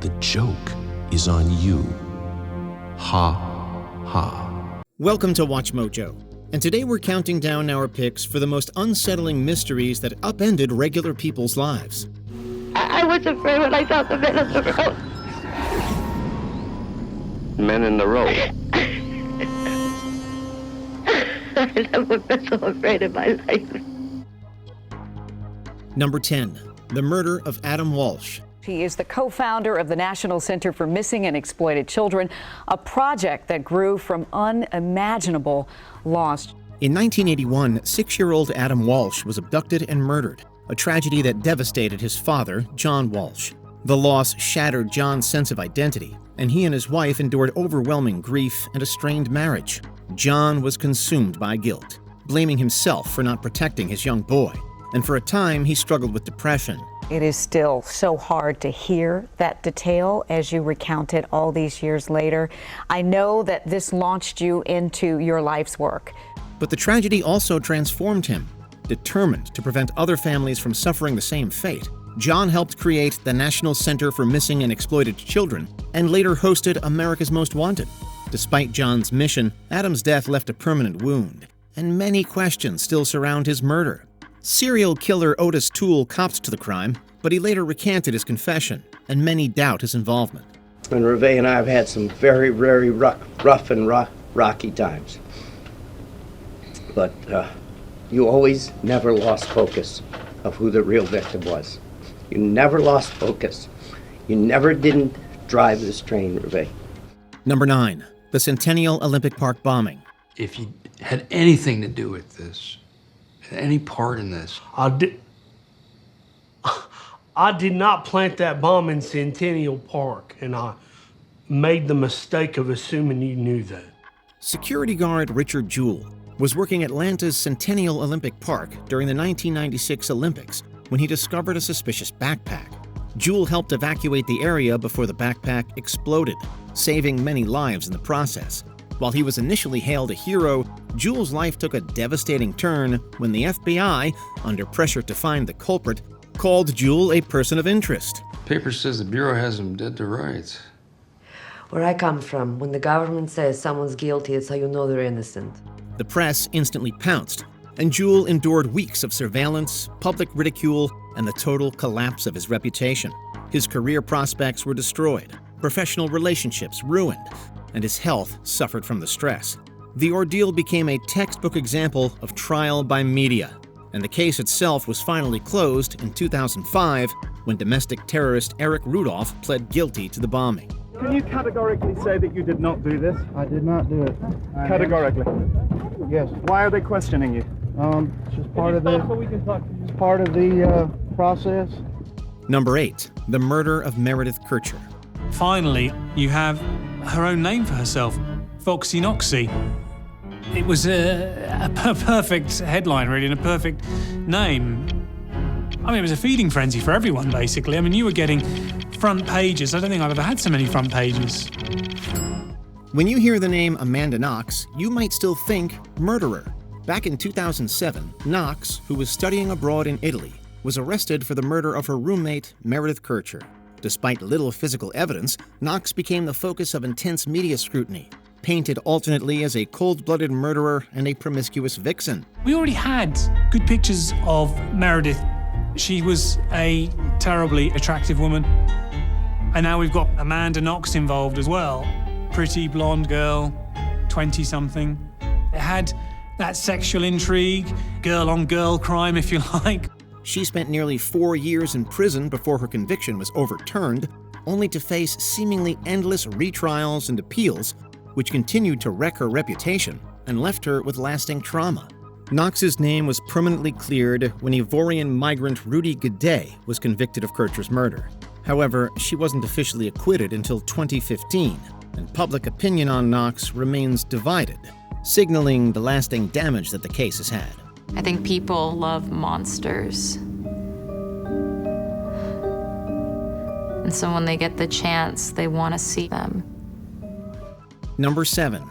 The joke is on you. Ha, ha. Welcome to Watch Mojo, and today we're counting down our picks for the most unsettling mysteries that upended regular people's lives. I was afraid when I saw the men in the road. Men in the road? I've never been so afraid in my life. Number 10, the murder of Adam Walsh. He is the co-founder of the National Center for Missing and Exploited Children, a project that grew from unimaginable loss. In 1981, 6-year-old Adam Walsh was abducted and murdered, a tragedy that devastated his father, John Walsh. The loss shattered John's sense of identity, and he and his wife endured overwhelming grief and a strained marriage. John was consumed by guilt, blaming himself for not protecting his young boy, and for a time he struggled with depression. It is still so hard to hear that detail as you recount it all these years later. I know that this launched you into your life's work. But the tragedy also transformed him. Determined to prevent other families from suffering the same fate, John helped create the National Center for Missing and Exploited Children and later hosted America's Most Wanted. Despite John's mission, Adam's death left a permanent wound, and many questions still surround his murder. Serial killer Otis Toole copped to the crime, but he later recanted his confession, and many doubt his involvement. And Reve and I have had some very, very rough and rocky times. But you always never lost focus of who the real victim was. You never lost focus. You never didn't drive this train, Reve. Number 9, the Centennial Olympic Park bombing. If you had anything to do with this, any part in this. I did not plant that bomb in Centennial Park, and I made the mistake of assuming you knew that. Security guard Richard Jewell was working at Atlanta's Centennial Olympic Park during the 1996 Olympics when he discovered a suspicious backpack. Jewell helped evacuate the area before the backpack exploded, saving many lives in the process. While he was initially hailed a hero, Jewell's life took a devastating turn when the FBI, under pressure to find the culprit, called Jewell a person of interest. Paper says the Bureau has him dead to rights. Where I come from, when the government says someone's guilty, it's how you know they're innocent. The press instantly pounced, and Jewell endured weeks of surveillance, public ridicule, and the total collapse of his reputation. His career prospects were destroyed, professional relationships ruined, and his health suffered from the stress. The ordeal became a textbook example of trial by media, and the case itself was finally closed in 2005 when domestic terrorist Eric Rudolph pled guilty to the bombing. Can you categorically say that you did not do this? I did not do it. Categorically? Yes. Why are they questioning you? It's just part of the process. Number 8, the murder of Meredith Kercher. Finally, you have her own name for herself, Foxy Noxy. It was a perfect headline, really, and a perfect name. I mean, it was a feeding frenzy for everyone, basically. I mean, you were getting front pages. I don't think I've ever had so many front pages. When you hear the name Amanda Knox, you might still think murderer. Back in 2007, Knox, who was studying abroad in Italy, was arrested for the murder of her roommate, Meredith Kercher. Despite little physical evidence, Knox became the focus of intense media scrutiny, painted alternately as a cold-blooded murderer and a promiscuous vixen. We already had good pictures of Meredith. She was a terribly attractive woman. And now we've got Amanda Knox involved as well. Pretty blonde girl, 20-something. It had that sexual intrigue, girl-on-girl crime, if you like. She spent nearly 4 years in prison before her conviction was overturned, only to face seemingly endless retrials and appeals, which continued to wreck her reputation and left her with lasting trauma. Knox's name was permanently cleared when Ivorian migrant Rudy Gaudet was convicted of Kercher's murder. However, she wasn't officially acquitted until 2015, and public opinion on Knox remains divided, signaling the lasting damage that the case has had. I think people love monsters. And so when they get the chance, they want to see them. Number 7,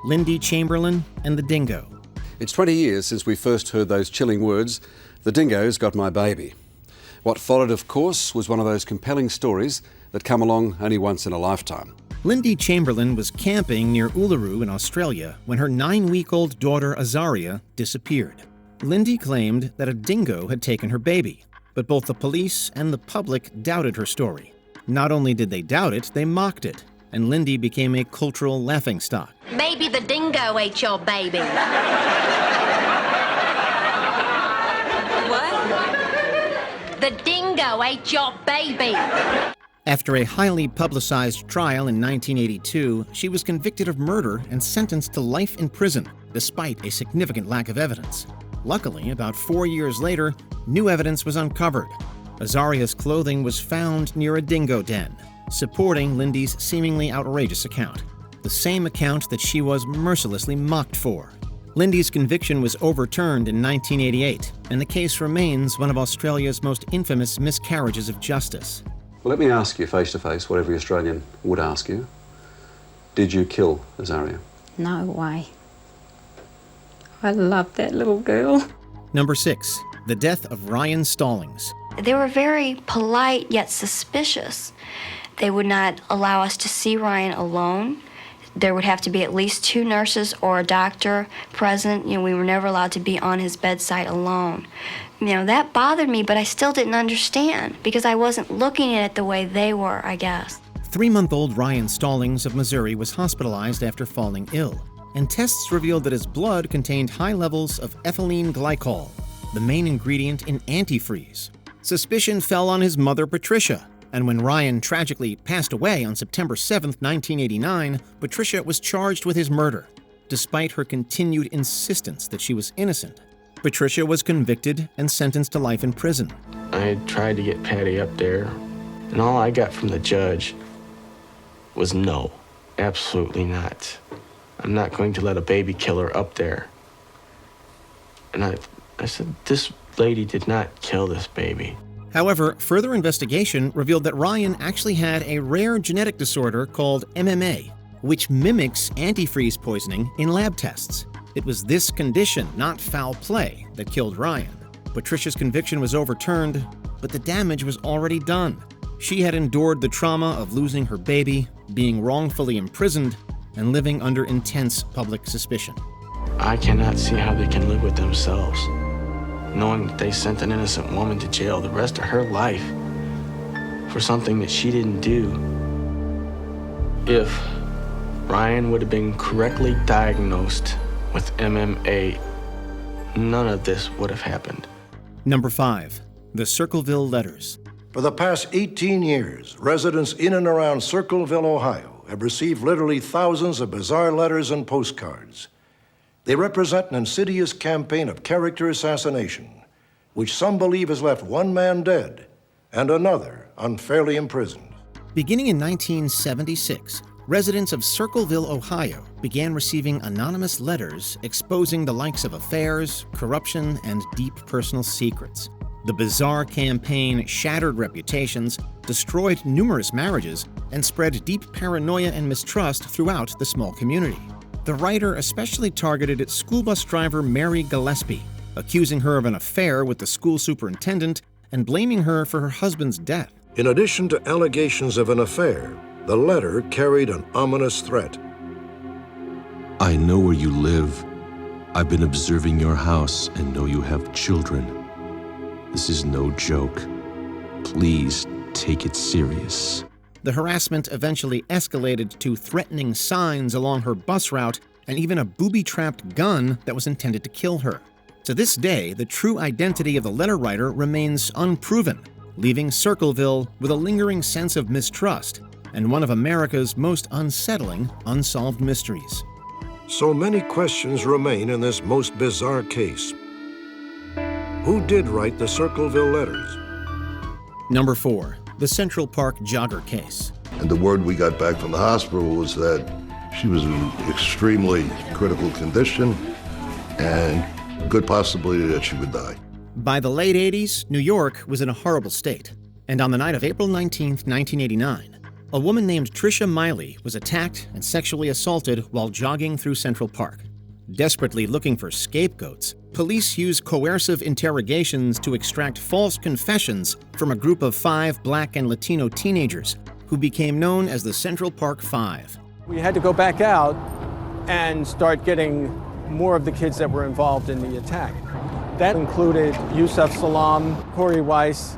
Lindy Chamberlain and the Dingo. It's 20 years since we first heard those chilling words, "The dingo's got my baby." What followed, of course, was one of those compelling stories that come along only once in a lifetime. Lindy Chamberlain was camping near Uluru in Australia when her 9-week-old daughter Azaria disappeared. Lindy claimed that a dingo had taken her baby, but both the police and the public doubted her story. Not only did they doubt it, they mocked it, and Lindy became a cultural laughingstock. Maybe the dingo ate your baby. What? The dingo ate your baby. After a highly publicized trial in 1982, she was convicted of murder and sentenced to life in prison, despite a significant lack of evidence. Luckily, about 4 years later, new evidence was uncovered. Azaria's clothing was found near a dingo den, supporting Lindy's seemingly outrageous account, the same account that she was mercilessly mocked for. Lindy's conviction was overturned in 1988, and the case remains one of Australia's most infamous miscarriages of justice. Well, let me ask you face to face what every Australian would ask you. Did you kill Azaria? No way. I love that little girl. Number 6. The death of Ryan Stallings. They were very polite yet suspicious. They would not allow us to see Ryan alone. There would have to be at least 2 nurses or a doctor present. We were never allowed to be on his bedside alone. That bothered me, but I still didn't understand because I wasn't looking at it the way they were, I guess. 3-month-old Ryan Stallings of Missouri was hospitalized after falling ill, and tests revealed that his blood contained high levels of ethylene glycol, the main ingredient in antifreeze. Suspicion fell on his mother, Patricia, and when Ryan tragically passed away on September 7, 1989, Patricia was charged with his murder, despite her continued insistence that she was innocent. Patricia was convicted and sentenced to life in prison. I tried to get Patty up there, and all I got from the judge was no, absolutely not. I'm not going to let a baby killer up there. And I said, this lady did not kill this baby. However, further investigation revealed that Ryan actually had a rare genetic disorder called MMA, which mimics antifreeze poisoning in lab tests. It was this condition, not foul play, that killed Ryan. Patricia's conviction was overturned, but the damage was already done. She had endured the trauma of losing her baby, being wrongfully imprisoned, and living under intense public suspicion. I cannot see how they can live with themselves, knowing that they sent an innocent woman to jail the rest of her life for something that she didn't do. If Ryan would have been correctly diagnosed with MMA, none of this would have happened. Number 5. The Circleville Letters. For the past 18 years, residents in and around Circleville, Ohio, have received literally thousands of bizarre letters and postcards. They represent an insidious campaign of character assassination, which some believe has left one man dead and another unfairly imprisoned. Beginning in 1976, residents of Circleville, Ohio, began receiving anonymous letters exposing the likes of affairs, corruption, and deep personal secrets. The bizarre campaign shattered reputations, destroyed numerous marriages, and spread deep paranoia and mistrust throughout the small community. The writer especially targeted school bus driver Mary Gillespie, accusing her of an affair with the school superintendent and blaming her for her husband's death. In addition to allegations of an affair, the letter carried an ominous threat. I know where you live. I've been observing your house and know you have children. This is no joke. Please take it serious. The harassment eventually escalated to threatening signs along her bus route and even a booby-trapped gun that was intended to kill her. To this day, the true identity of the letter writer remains unproven, leaving Circleville with a lingering sense of mistrust and one of America's most unsettling unsolved mysteries. So many questions remain in this most bizarre case. Who did write the Circleville letters? Number 4. The Centennial Park jogger case. And the word we got back from the hospital was that she was in extremely critical condition and good possibility that she would die. By the late 80s, New York was in a horrible state. And on the night of April 19, 1989, a woman named Tricia Miley was attacked and sexually assaulted while jogging through Centennial Park. Desperately looking for scapegoats, police used coercive interrogations to extract false confessions from a group of 5 Black and Latino teenagers, who became known as the Central Park Five. We had to go back out and start getting more of the kids that were involved in the attack. That included Yusuf Salam, Corey Weiss,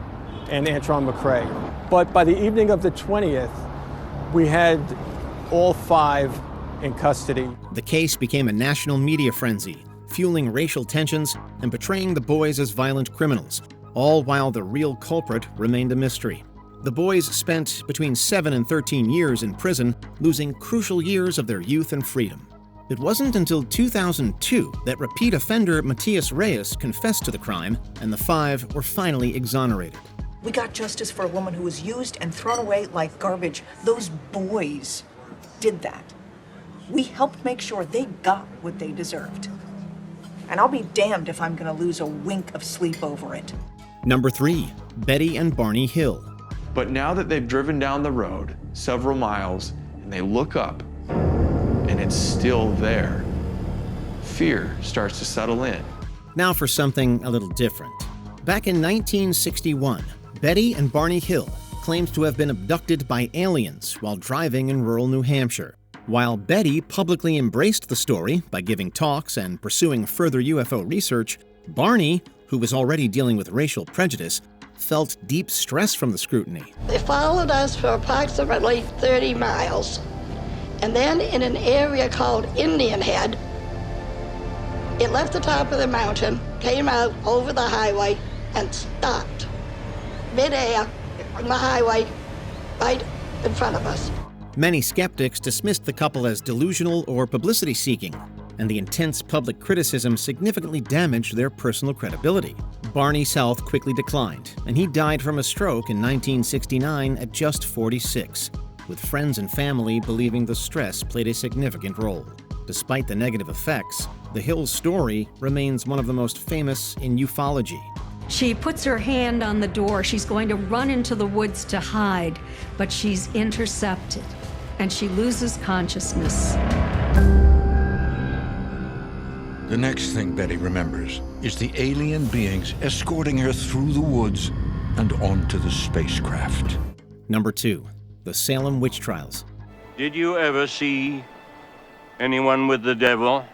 and Antron McCrae. But by the evening of the 20th, we had all 5 in custody. The case became a national media frenzy, fueling racial tensions and portraying the boys as violent criminals, all while the real culprit remained a mystery. The boys spent between 7 and 13 years in prison, losing crucial years of their youth and freedom. It wasn't until 2002 that repeat offender Matias Reyes confessed to the crime, and the 5 were finally exonerated. We got justice for a woman who was used and thrown away like garbage. Those boys did that. We helped make sure they got what they deserved. And I'll be damned if I'm gonna lose a wink of sleep over it. Number 3, Betty and Barney Hill. But now that they've driven down the road several miles and they look up and it's still there, fear starts to settle in. Now for something a little different. Back in 1961, Betty and Barney Hill claimed to have been abducted by aliens while driving in rural New Hampshire. While Betty publicly embraced the story by giving talks and pursuing further UFO research, Barney, who was already dealing with racial prejudice, felt deep stress from the scrutiny. They followed us for approximately 30 miles. And then in an area called Indian Head, it left the top of the mountain, came out over the highway, and stopped midair on the highway right in front of us. Many skeptics dismissed the couple as delusional or publicity-seeking, and the intense public criticism significantly damaged their personal credibility. Barney's health quickly declined, and he died from a stroke in 1969 at just 46, with friends and family believing the stress played a significant role. Despite the negative effects, the Hills story remains one of the most famous in ufology. She puts her hand on the door. She's going to run into the woods to hide, but she's intercepted, and she loses consciousness. The next thing Betty remembers is the alien beings escorting her through the woods and onto the spacecraft. Number 2, the Salem witch trials. Did you ever see anyone with the devil?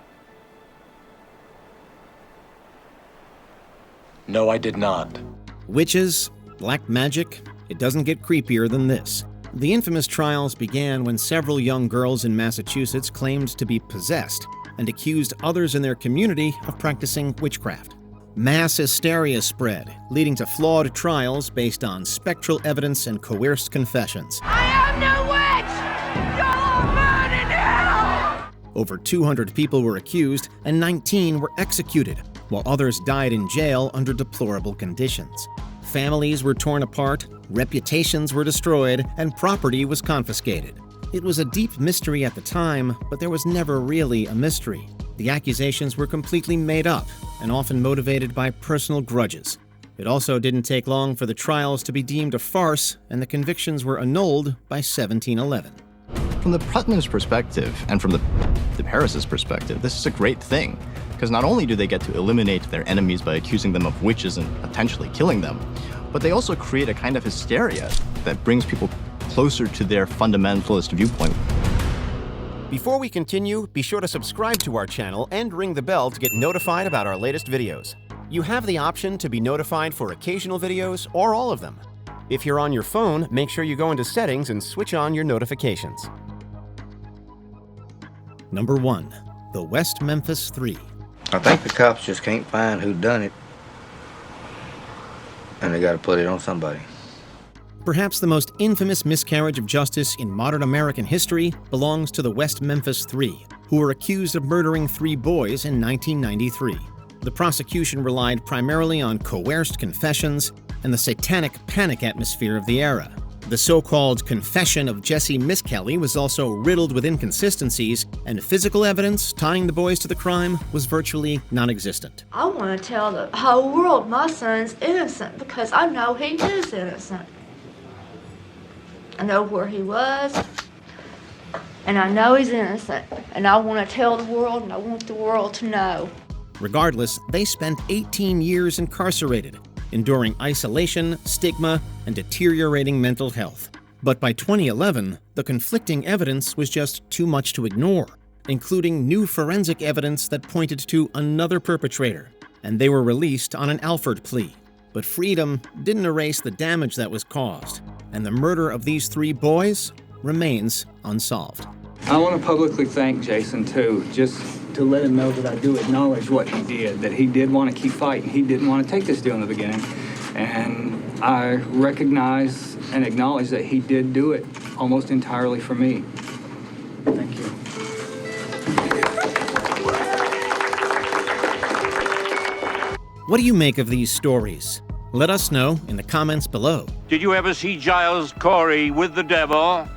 No, I did not. Witches, black magic, it doesn't get creepier than this. The infamous trials began when several young girls in Massachusetts claimed to be possessed and accused others in their community of practicing witchcraft. Mass hysteria spread, leading to flawed trials based on spectral evidence and coerced confessions. I am no witch! You'll all burn in hell! Over 200 people were accused and 19 were executed, while others died in jail under deplorable conditions. Families were torn apart, reputations were destroyed, and property was confiscated. It was a deep mystery at the time, but there was never really a mystery. The accusations were completely made up and often motivated by personal grudges. It also didn't take long for the trials to be deemed a farce, and the convictions were annulled by 1711. From the Putnam's perspective and from the Paris's perspective, this is a great thing, because not only do they get to eliminate their enemies by accusing them of witches and potentially killing them, but they also create a kind of hysteria that brings people closer to their fundamentalist viewpoint. Before we continue, be sure to subscribe to our channel and ring the bell to get notified about our latest videos. You have the option to be notified for occasional videos or all of them. If you're on your phone, make sure you go into settings and switch on your notifications. Number 1, the West Memphis Three. I think the cops just can't find who done it, and they got to put it on somebody. Perhaps the most infamous miscarriage of justice in modern American history belongs to the West Memphis Three, who were accused of murdering 3 boys in 1993. The prosecution relied primarily on coerced confessions and the satanic panic atmosphere of the era. The so-called confession of Jesse Misskelley was also riddled with inconsistencies, and physical evidence tying the boys to the crime was virtually non-existent. I want to tell the whole world my son's innocent because I know he is innocent. I know where he was, and I know he's innocent, and I want to tell the world, and I want the world to know. Regardless, they spent 18 years incarcerated, enduring isolation, stigma, and deteriorating mental health. But by 2011, the conflicting evidence was just too much to ignore, including new forensic evidence that pointed to another perpetrator, and they were released on an Alford plea. But freedom didn't erase the damage that was caused, and the murder of these 3 boys remains unsolved. I want to publicly thank Jason, too, just to let him know that I do acknowledge what he did, that he did want to keep fighting. He didn't want to take this deal in the beginning. And I recognize and acknowledge that he did do it almost entirely for me. Thank you. What do you make of these stories? Let us know in the comments below. Did you ever see Giles Corey with the devil?